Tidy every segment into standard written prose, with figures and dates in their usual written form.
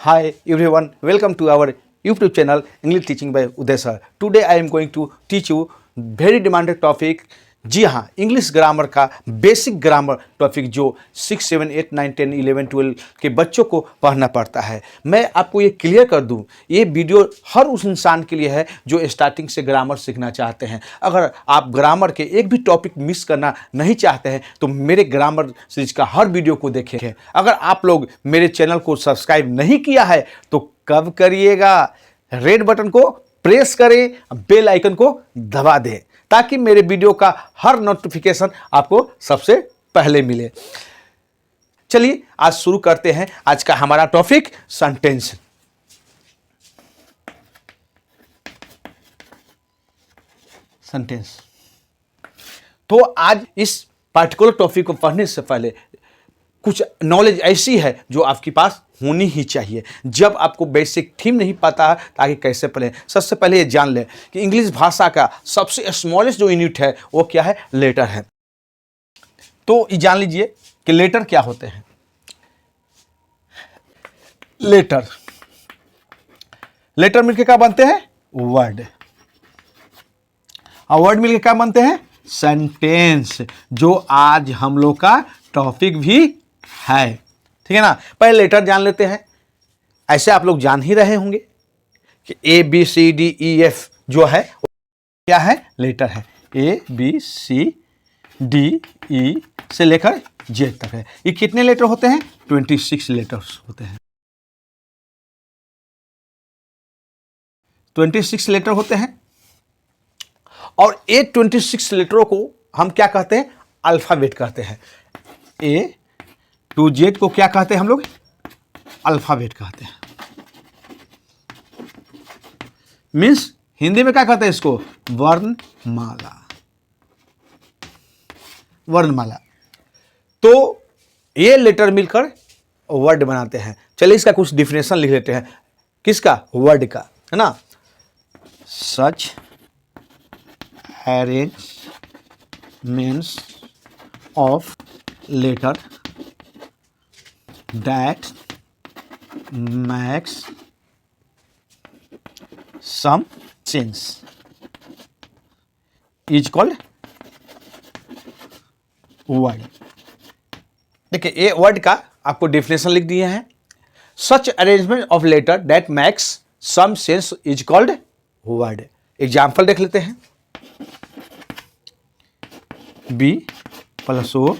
Hi everyone, welcome to our YouTube channel English Teaching by Uday sir. Today I am going to teach you very demanded topic. जी हाँ, English grammar का basic grammar topic जो 6, 7, 8, 9, 10, 11, 12 के बच्चों को पढ़ना पड़ता है। मैं आपको ये क्लियर कर दूं, ये वीडियो हर उस इंसान के लिए है जो स्टार्टिंग से ग्रामर सीखना चाहते हैं। अगर आप ग्रामर के एक भी टॉपिक मिस करना नहीं चाहते हैं तो मेरे ग्रामर सीरीज का हर वीडियो को देखें। अगर आप लोग मेरे चैनल को सब्सक्राइब नहीं किया है तो कब करिएगा? रेड बटन को प्रेस करें, बेल आइकन को दबा दें ताकि मेरे वीडियो का हर नोटिफिकेशन आपको सबसे पहले मिले। चलिए आज शुरू करते हैं। आज का हमारा टॉपिक सेंटेंस। सेंटेंस तो आज इस पार्टिकुलर टॉपिक को पढ़ने से पहले कुछ नॉलेज ऐसी है जो आपके पास होनी ही चाहिए। जब आपको बेसिक थीम नहीं पता है ताकि कैसे पढ़ें, सबसे पहले ये जान लें कि इंग्लिश भाषा का सबसे स्मॉलेस्ट जो यूनिट है वो क्या है? लेटर है। तो ये जान लीजिए कि लेटर क्या होते हैं। लेटर मिलकर क्या बनते हैं? वर्ड। और वर्ड मिलकर क्या बनते हैं? सेंटेंस, जो आज हम लोग का टॉपिक भी है। ठीक है ना? पहले लेटर जान लेते हैं। ऐसे आप लोग जान ही रहे होंगे कि A B C D E F जो है क्या है? लेटर है। ए बी सी डी ई से लेकर जेड तक है। ये कितने लेटर होते हैं? 26 लेटर्स होते हैं। 26 लेटर होते हैं। और ये 26 लेटरों को हम क्या कहते हैं? अल्फाबेट कहते हैं। ए टू जेड को क्या कहते हैं हम लोग? अल्फाबेट कहते हैं। मीन्स हिंदी में क्या कहते हैं इसको? वर्णमाला। वर्णमाला। तो ये लेटर मिलकर वर्ड बनाते हैं। चलिए इसका कुछ डिफिनेशन लिख लेते हैं। किसका? वर्ड का, है ना? सच arrangements of letter that makes some sense is called word। देखिए ये वर्ड का आपको डिफिनेशन लिख दिए हैं। Such arrangement of letter that makes some sense is called word. Example देख लेते हैं। B plus O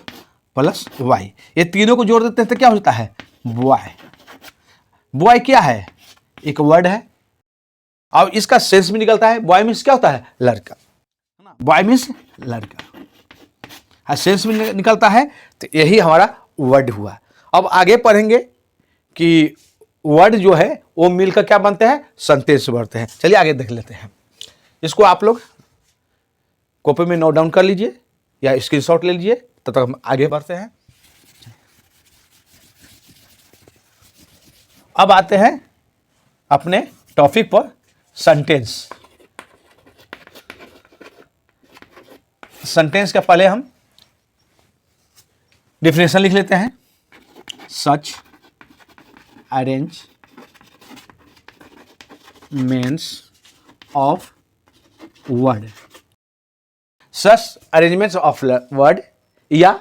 plus Y, ये तीनों को जोड़ देते हैं तो क्या होता है? बॉय। बॉय क्या है? एक वर्ड है और इसका सेंस भी निकलता है। बॉय मीन्स क्या होता है? लड़का। बॉय मीन्स लड़का। सेंस भी निकलता है तो यही हमारा वर्ड हुआ। अब आगे पढ़ेंगे कि वर्ड जो है वो मिलकर क्या बनते हैं? सेंटेंस बनते हैं। चलिए आगे देख लेते हैं। इसको आप लोग कॉपी में नोट डाउन कर लीजिए या स्क्रीनशॉट ले लीजिए, तब तक हम आगे बढ़ते हैं। अब आते हैं अपने टॉपिक पर, सेंटेंस। सेंटेंस का पहले हम डिफिनेशन लिख लेते हैं। Such arrangements of word. Such arrangements of word या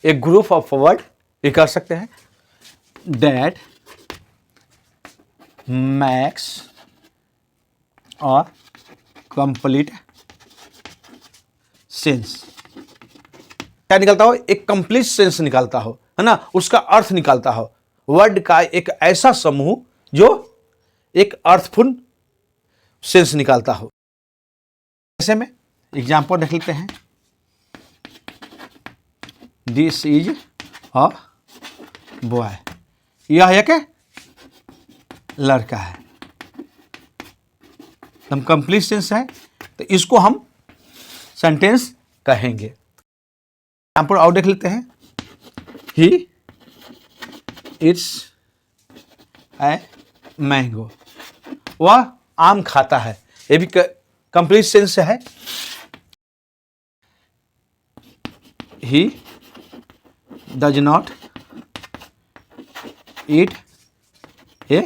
एक ग्रुप ऑफ वर्ड ये कर सकते हैं। दैट मैक्स और कंप्लीट सेंस। क्या निकलता हो? एक कंप्लीट सेंस निकलता हो, है ना? उसका अर्थ निकलता हो। वर्ड का एक ऐसा समूह जो एक अर्थपूर्ण सेंस निकालता हो। ऐसे में एग्जाम्पल देख लेते हैं। दिस इज अ बॉय, यह एक लड़का है। हम कंप्लीट सेंस है तो इसको हम सेंटेंस कहेंगे। एग्जाम्पल और देख लेते हैं। ही इट्स ए मैंगो, वह आम खाता है। ये भी कंप्लीट सेंस है। He does not eat a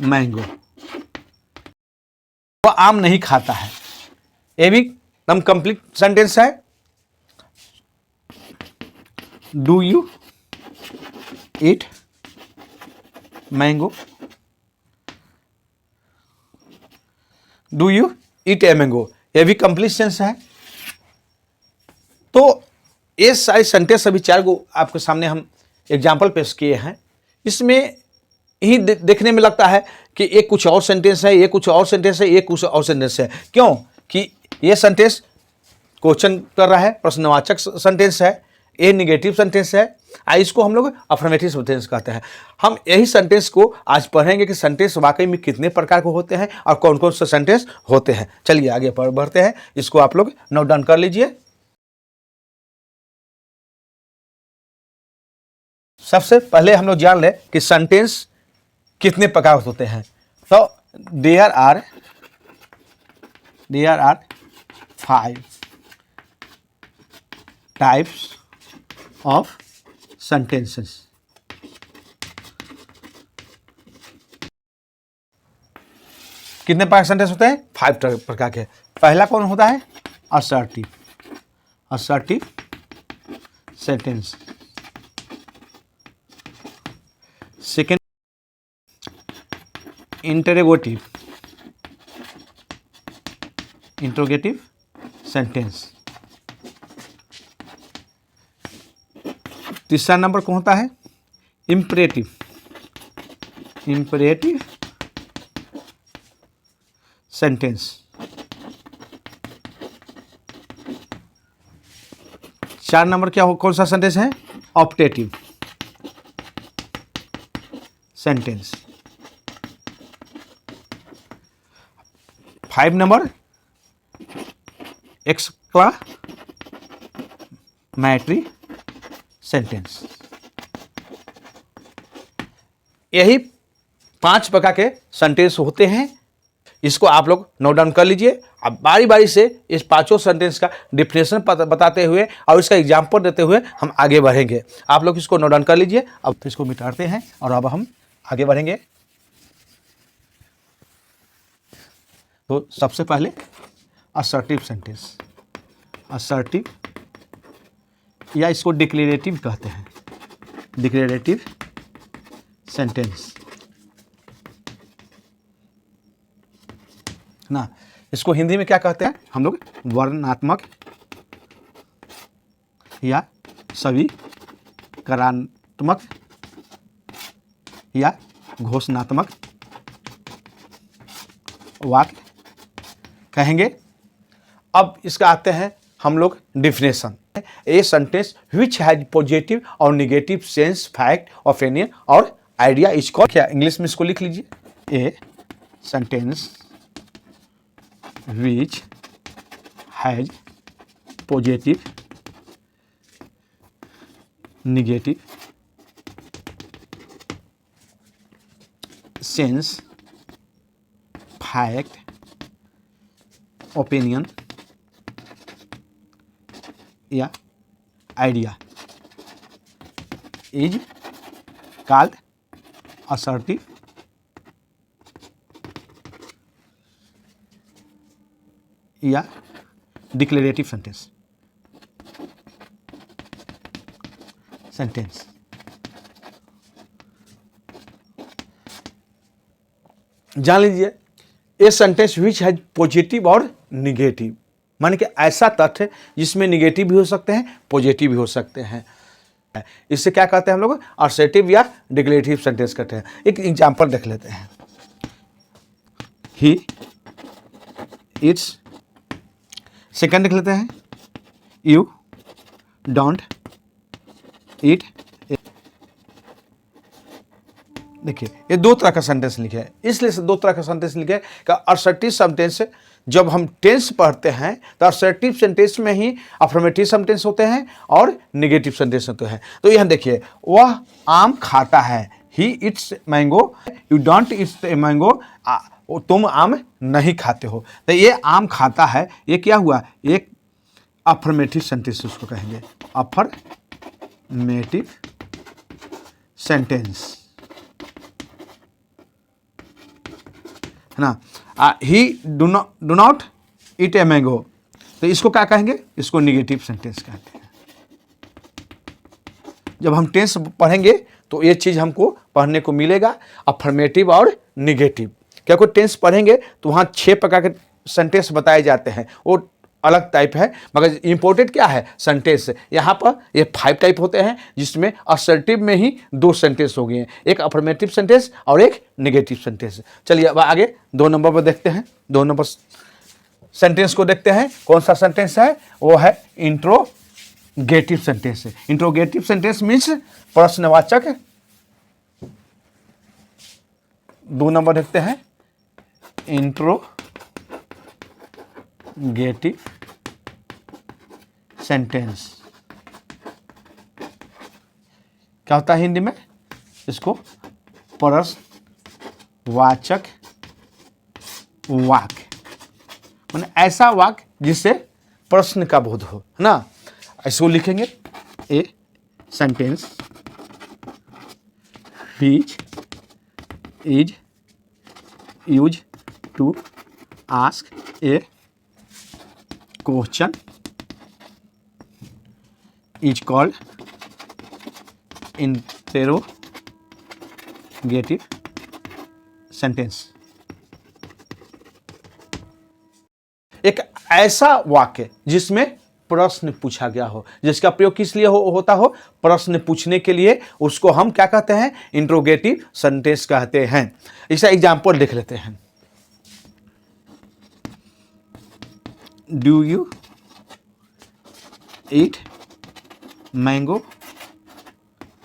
mango. वह आम नहीं खाता है, ये भी एकदम कंप्लीट सेंटेंस है। Do you eat mango, do you eat a mango, ये भी कंप्लीट सेंस है। तो ये सारे सेंटेंस अभी 4 गो आपके सामने हम एग्जाम्पल पेश किए हैं। इसमें ही देखने में लगता है कि एक कुछ और सेंटेंस है, ये कुछ और सेंटेंस है, ये कुछ और सेंटेंस है। क्यों कि ये सेंटेंस क्वेश्चन कर रहा है, प्रश्नवाचक सेंटेंस है, ये निगेटिव सेंटेंस है, इसको हम लोग अफर्मेटिव सेंटेंस कहते हैं। हम यही सेंटेंस को आज पढ़ेंगे कि सेंटेंस वाकई में कितने प्रकार के होते हैं और कौन कौन से सेंटेंस होते हैं। चलिए आगे बढ़ते हैं, इसको आप लोग नोट डाउन कर लीजिए। सबसे पहले हम लोग जान लें कि सेंटेंस कितने प्रकार होते हैं। तो there are 5 types of sentences. कितने प्रकार सेंटेंस होते हैं? 5 प्रकार के। पहला कौन होता है? Assertive sentence. Second interrogative sentence. तीसरा नंबर कौन होता है? Imperative sentence. 4 नंबर कौन सा सेंटेंस है? Optative sentence. 5 number exclamatory sentence. यही 5 प्रकार के सेंटेंस होते हैं। इसको आप लोग नोट डाउन कर लीजिए। अब बारी बारी से इस 5 सेंटेंस का डिफिनेशन बताते हुए और इसका एग्जाम्पल देते हुए हम आगे बढ़ेंगे। आप लोग इसको नोट डाउन कर लीजिए। अब तो इसको मिटाते हैं और अब हम आगे बढ़ेंगे। तो सबसे पहले असर्टिव सेंटेंस। असर्टिव या इसको डिक्लेरेटिव कहते हैं। डिक्लेरेटिव सेंटेंस ना, इसको हिंदी में क्या कहते हैं हम लोग? वर्णनात्मक या सवीकरणात्मक या घोषणात्मक वाक्य कहेंगे। अब इसका आते हैं हम लोग definition. A sentence which has positive और निगेटिव सेंस, फैक्ट, ओपिनियन और आइडिया इज कॉल्ड, क्या इंग्लिश में इसको लिख लीजिए, ए sentence which has positive, negative sense, fact, opinion या आइडिया इज कॉल्ड असर्टिव या डिक्लेरेटिव सेंटेंस। जान लीजिए, ये सेंटेंस विच हैज पॉजिटिव और निगेटिव, माने कि ऐसा तथ्य जिसमें निगेटिव भी हो सकते हैं, पॉजिटिव भी हो सकते हैं। इससे क्या कहते हैं हम लोग? असर्टिव या डिक्लेरेटिव सेंटेंस कहते हैं। एक एग्जांपल देख लेते हैं। ही इट्स, सेकंड देख लेते हैं, यू डोंट ईट। देखिए ये 2 तरह का सेंटेंस लिखे हैं, इसलिए 2 तरह का सेंटेंस लिखे हैं कि असर्टिव सेंटेंस जब हम टेंस पढ़ते हैं तो असर्टिव सेंटेंस में ही अफर्मेटिव सेंटेंस होते हैं और निगेटिव सेंटेंस होते हैं। तो यहाँ देखिए, वह आम खाता है, he eats mango, you don't eat a mango, तुम आम नहीं खाते हो। तो ये आम खाता है, ये क्या हुआ? एक अफर्मेटिव सेंटेंस उसको कहेंगे, अफर्मेटिव सेंटेंस। है ना। ही do not eat a mango, तो इसको क्या कहेंगे, इसको निगेटिव सेंटेंस कहते हैं। जब हम टेंस पढ़ेंगे तो ये चीज़ हमको पढ़ने को मिलेगा, अफर्मेटिव और निगेटिव। क्या कोई टेंस पढ़ेंगे तो वहाँ 6 प्रकार के सेंटेंस बताए जाते हैं, वो अलग टाइप है, मगर इम्पोर्टेंट क्या है, सेंटेंस। यहाँ पर ये 5 टाइप होते हैं, जिसमें असर्टिव में ही 2 सेंटेंस हो गए हैं, एक अफर्मेटिव सेंटेंस और एक निगेटिव सेंटेंस। चलिए अब आगे 2 नंबर पर देखते हैं। 2 नंबर सेंटेंस को देखते हैं। कौन सा सेंटेंस है, वो है interrogative sentence. Interrogative sentence means प्रश्नवाचक। 2 नंबर देखते हैं, इंट्रोगेटिव सेंटेंस क्या होता है हिंदी में, इसको प्रश्नवाचक वाक्य, माने ऐसा वाक्य जिससे प्रश्न का बोध हो, है ना। इसको लिखेंगे, a sentence which is use to ask a question is called interrogative sentence. एक ऐसा वाक्य जिसमें प्रश्न पूछा गया हो, जिसका प्रयोग किस लिए होता हो, प्रश्न पूछने के लिए, उसको हम क्या कहते हैं, इंट्रोगेटिव सेंटेंस कहते हैं। इसका एग्जांपल देख लेते हैं। Do you eat mango,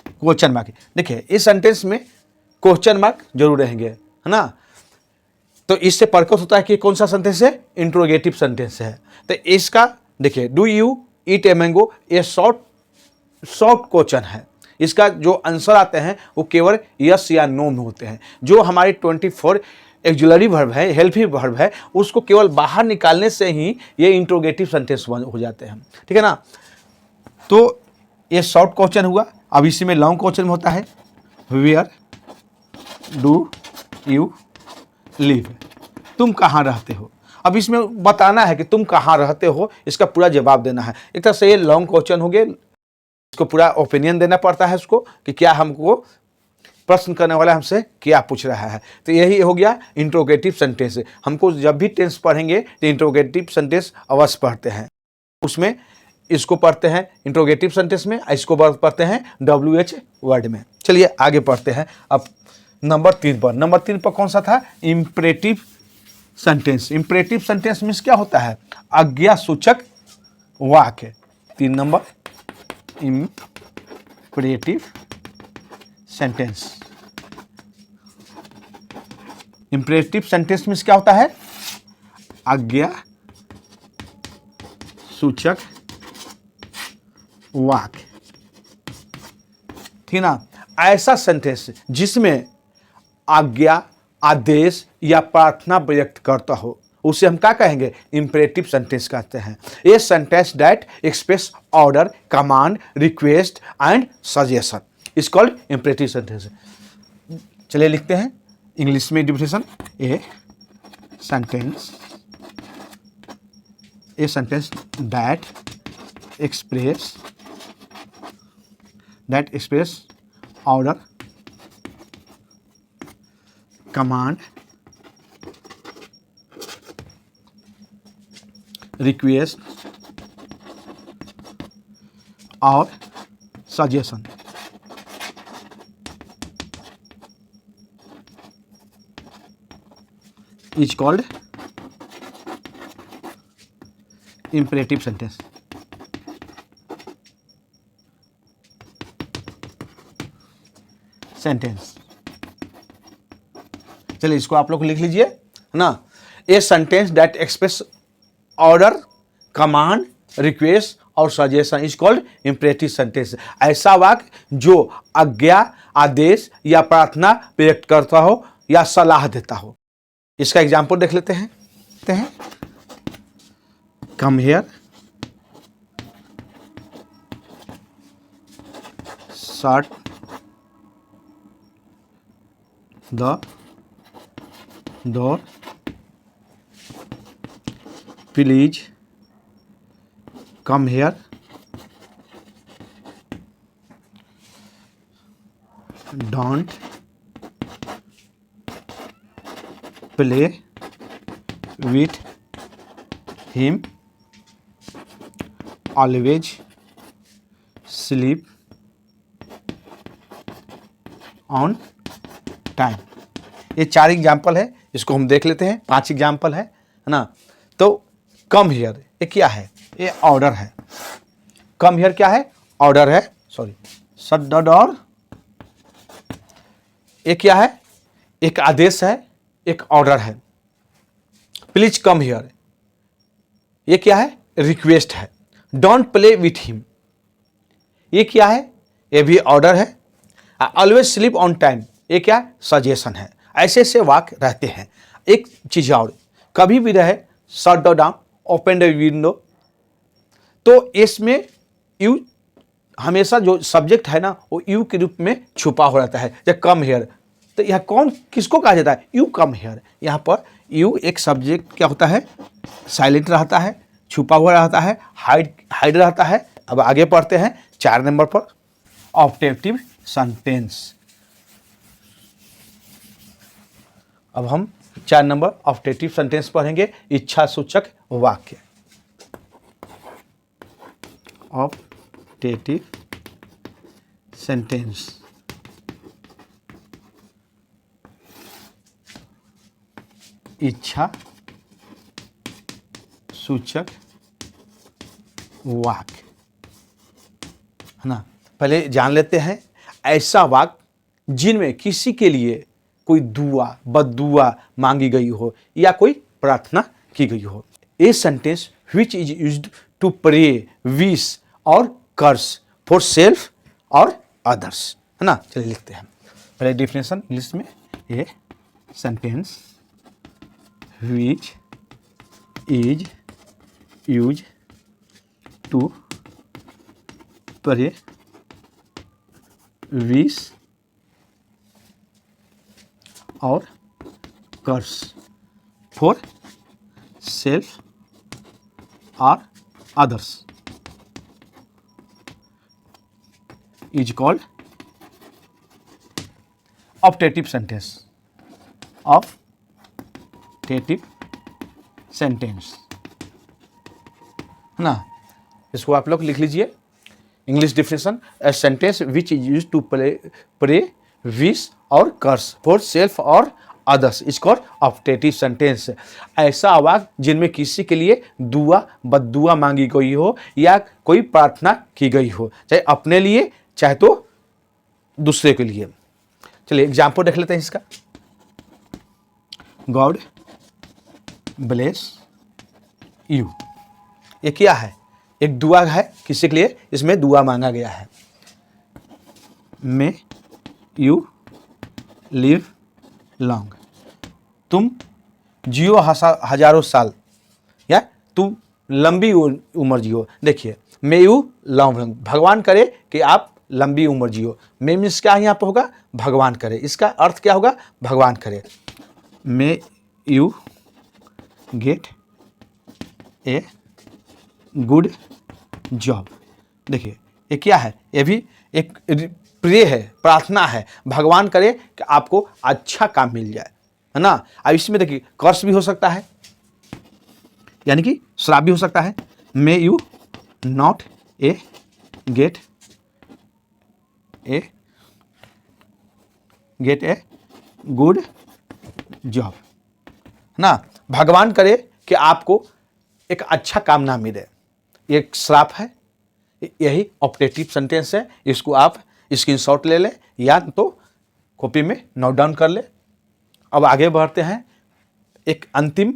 question mark. देखिए इस सेंटेंस में क्वेश्चन मार्क जरूर रहेंगे, है ना। तो इससे प्रकट होता है कि कौन सा सेंटेंस है, इंट्रोगेटिव सेंटेंस है। तो इसका देखिए, do you eat a mango, ये शॉर्ट क्वेश्चन है। इसका जो आंसर आते हैं वो केवल यस या नो में होते हैं। जो हमारी 24 एक्जुलरी वर्ब है, हेल्पी वर्ब है, उसको केवल बाहर निकालने से ही ये इंट्रोगेटिव सेंटेंस हो जाते हैं, ठीक है ना। तो ये शॉर्ट क्वेश्चन हुआ। अब इसी में लॉन्ग क्वेश्चन होता है, वेयर डू यू लिव, तुम कहाँ रहते हो। अब इसमें बताना है कि तुम कहाँ रहते हो, इसका पूरा जवाब देना है। एक तरह से ये लॉन्ग क्वेश्चन हो गया, इसको पूरा ओपिनियन देना पड़ता है उसको कि क्या हमको प्रश्न करने वाला हमसे क्या पूछ रहा है। तो यही हो गया इंट्रोगेटिव सेंटेंस। हमको जब भी टेंस पढ़ेंगे तो इंट्रोगेटिव सेंटेंस अवश्य पढ़ते हैं, उसमें इसको पढ़ते हैं इंट्रोगेटिव सेंटेंस में, इसको पढ़ते हैं WH वर्ड में। चलिए आगे पढ़ते हैं। अब नंबर 3 पर, नंबर 3 पर कौन सा था, imperative sentence. Imperative sentence means क्या होता है, आज्ञा सूचक वाक्य। 3 number imperative sentence. Imperative sentence means क्या होता है, आज्ञा सूचक वाक्य, ठीक ना। ऐसा सेंटेंस जिसमें आज्ञा, आदेश या प्रार्थना व्यक्त करता हो, उसे हम क्या कहेंगे, इंपरेटिव सेंटेंस कहते हैं। A sentence that express order, command, request and suggestion is called imperative sentence. चलिए लिखते हैं इंग्लिश में definition. A sentence that express order, command, request और suggestion is called imperative sentence. चलिए इसको आप लोग लिख लीजिए ना। A sentence that express order, command, request और suggestion is called imperative sentence. ऐसा वाक्य जो आज्ञा, आदेश या प्रार्थना व्यक्त करता हो या सलाह देता हो। इसका एग्जाम्पल देख लेते हैं। Come here, shut the door, please come here, don't play with him, always sleep on time. ये 4 एग्जाम्पल है, इसको हम देख लेते हैं। 5 एग्जाम्पल है ना। तो कम हियर ये क्या है? ये ऑर्डर है। कम हियर क्या है? ऑर्डर है। सॉरी, शट द डोर, ये क्या है? एक आदेश है, एक ऑर्डर है। प्लीज कम हियर ये क्या है? रिक्वेस्ट है। डोंट प्ले विथ हिम ये क्या है? ये भी ऑर्डर है। ऑलवेज स्लीप ऑन टाइम ये क्या है? सजेशन है। ऐसे ऐसे वाक्य रहते हैं। एक चीज और, कभी भी रहे shut the down, open the window, तो इसमें यू हमेशा जो सब्जेक्ट है ना वो यू के रूप में छुपा हो रहता है। जब कम हेयर, तो यह कौन किसको कहा जाता है? You come here. यहाँ पर यू एक सब्जेक्ट क्या होता है? साइलेंट रहता है, छुपा हुआ रहता है, हाइड रहता है। अब आगे पढ़ते हैं 4 नंबर पर, ऑब्जेक्टिव सेंटेंस। अब हम 4 नंबर ऑब्जेक्टिव सेंटेंस पढ़ेंगे, इच्छा सूचक वाक्य। ऑब्जेक्टिव सेंटेंस, इच्छा सूचक वाक्य है ना। पहले जान लेते हैं ऐसा वाक्य जिनमें किसी के लिए कोई दुआ बद्दुआ मांगी गई हो या कोई प्रार्थना की गई हो। A sentence which is used to pray, wish और कर्स फॉर सेल्फ और अदर्स, है ना। चलिए लिखते हैं पहले डिफिनेशन इंग्लिश में। A sentence which is use to pray, wish और कर्स फॉर सेल्फ और others is called objective sentence. Objective sentence है ना। इसको आप लोग लिख लीजिए। English definition, a sentence which is use to pray, wish और कर्स फॉर सेल्फ और others is called objective sentence. ऐसा वाक्य जिनमें किसी के लिए दुआ बद्दुआ मांगी गई हो या कोई प्रार्थना की गई हो, चाहे अपने लिए चाहे तो दूसरे के लिए। चलिए एग्जाम्पल देख लेते हैं इसका। गॉड ब्लेस यू ये क्या है? एक दुआ है किसी के लिए, इसमें दुआ मांगा गया है। मे यू लिव लॉन्ग, तुम जियो हजारों साल या तुम लंबी उम्र जियो। देखिए मे यू लॉन्ग, भगवान करे कि आप लंबी उम्र जियो। मे मीन्स क्या यहाँ पर होगा? भगवान करे। इसका अर्थ क्या होगा? भगवान करे। May you get a good job. देखिए ये क्या है? ये भी एक प्रे है, प्रार्थना है। भगवान करे कि आपको अच्छा काम मिल जाए, है ना। अब इसमें देखिए कर्स भी हो सकता है, यानी कि श्राप भी हो सकता है। May you not a gate a good job, है ना। भगवान करे कि आपको एक अच्छा काम ना मिले, एक श्राप है। यही ऑब्जेक्टिव सेंटेंस है। इसको आप स्क्रीनशॉट ले लें या तो कॉपी में नोट डाउन कर ले। अब आगे बढ़ते हैं। एक अंतिम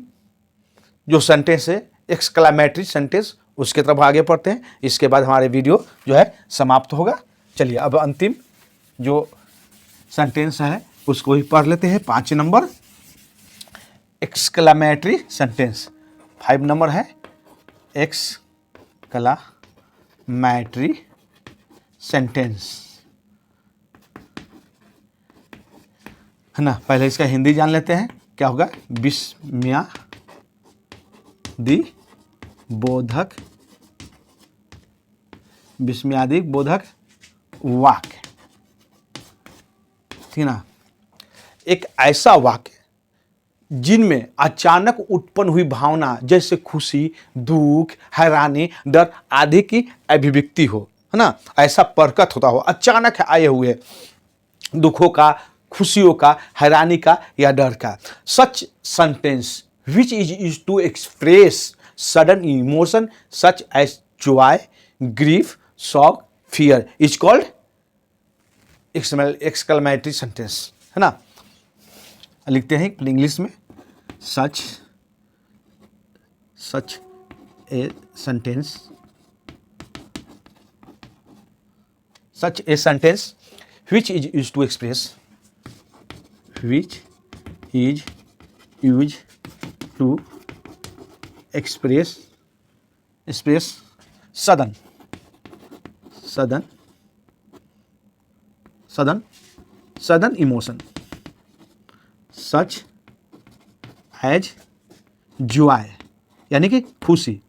जो सेंटेंस है एक्सक्लेमेटरी सेंटेंस, उसके तरफ आगे बढ़ते हैं। इसके बाद हमारे वीडियो जो है समाप्त होगा। चलिए अब अंतिम जो सेंटेंस है उसको ही पढ़ लेते हैं। 5 नंबर एक्सक्लेमेटरी सेंटेंस। 5 नंबर है एक्सक्लेमेटरी सेंटेंस, है ना। पहले इसका हिंदी जान लेते हैं क्या होगा। बोधक विस्मयादिक बोधक वाक्य, ठीक ना। एक ऐसा वाक्य जिनमें अचानक उत्पन्न हुई भावना जैसे खुशी, दुख, हैरानी, डर आदि की अभिव्यक्ति हो, है ना, ऐसा प्रकट होता हो, अचानक आए हुए दुखों का, खुशियों का, हैरानी का या डर का। Such sentence which is used to express sudden emotion such as joy, grief, shock, fear is called exclamatory sentence, है ना। लिखते हैं इंग्लिश में, such a sentence which is used to express sudden emotion such as joy यानी कि खुशी,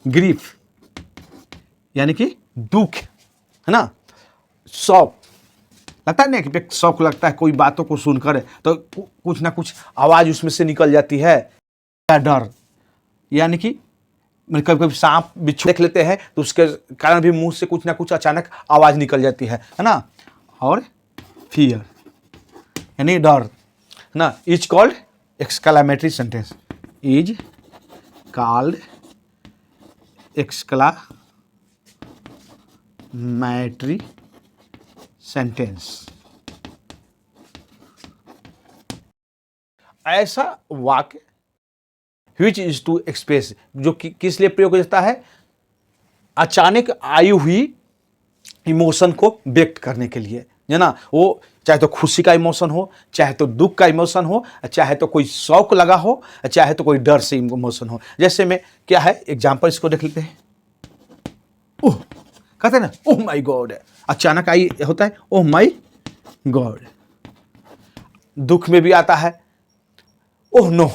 grief यानी कि दुख, है ना, शौक, लगता है ना कि शौक लगता है कोई बातों को सुनकर तो कुछ ना कुछ आवाज उसमें से निकल जाती है, या डर यानी कि कभी कभी सांप बिच्छू देख लेते हैं तो उसके कारण भी मुंह से कुछ ना कुछ अचानक आवाज निकल जाती है ना। और फियर यानी डर, है ना। Is called exclamatory sentence, is called exclamatory sentence. ऐसा वाक्य विच इज टू एक्सप्रेस जो किस लिए प्रयोग होता है, अचानक आई हुई इमोशन को व्यक्त करने के लिए, है ना। वो चाहे तो खुशी का इमोशन हो, चाहे तो दुख का इमोशन हो, चाहे तो कोई शौक लगा हो, चाहे तो कोई डर से इमोशन हो। जैसे में क्या है एग्जाम्पल इसको देख लेते हैं। ओह कहते हैं ना, ओह माई गॉड, अचानक आई होता है ओह माई गॉड। दुख में भी आता है ओह नो,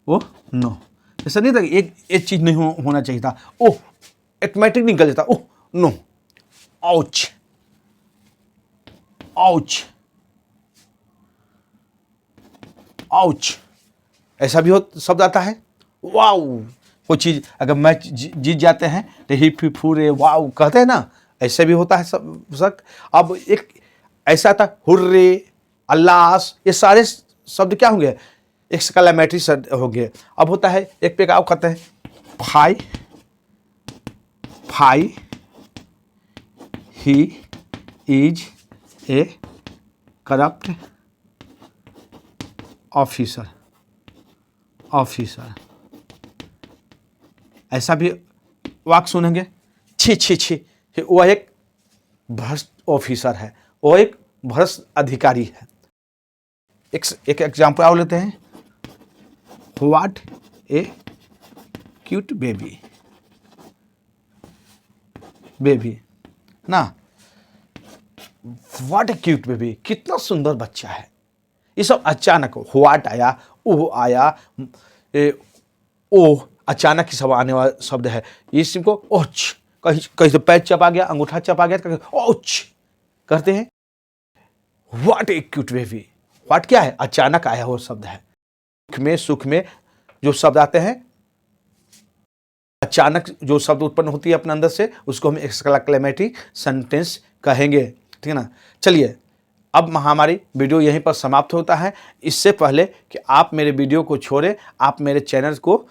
ओह नो। ऐसा नहीं था कि एक चीज नहीं होना चाहिए था, ओह ऑटोमेटिक निकल जाता, oh no, ouch ouch ouch, ऐसा भी हो शब्द आता है। वाओ, कोई चीज अगर मैच जीत जाते हैं तो ही फूरे वाओ कहते हैं ना, ऐसे भी होता है सब। अब एक ऐसा था हुर्रे, अल्लास, ये सारे शब्द क्या होंगे, एक्सक्लेमेटरी शब्द हो गए। अब होता है एक पे क्या कहते हैं, फाई he is a corrupt officer, ऐसा भी वाक्य सुनेंगे। छी छी छी, वह एक भ्रष्ट ऑफिसर है, वो एक भ्रष्ट अधिकारी है। एक एग्जाम्पल और लेते हैं, व्हाट ए क्यूट बेबी ना, व्हाट ए क्यूट बेबी, कितना सुंदर बच्चा है। ये सब अचानक व्हाट आया, ओह आया, ओह अचानक ही सब आने वाला शब्द है। इसी को ओच, कहीं से पैर चपा गया, अंगूठा चपा गया, ओच करते हैं। What A cute baby, what क्या है, अचानक आया हुआ शब्द है। दुख में सुख में जो शब्द आते हैं, अचानक जो शब्द उत्पन्न होती है अपने अंदर से, उसको हम एक्सक्लेमेटरी सेंटेंस कहेंगे, ठीक है ना। चलिए अब हमारी वीडियो यहीं पर समाप्त होता है। इससे पहले कि आप मेरे वीडियो को छोड़ें, आप मेरे चैनल को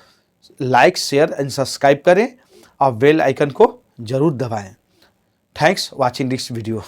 लाइक, शेयर एंड सब्सक्राइब करें और बेल आइकन को जरूर दबाएं। Thanks watching this video.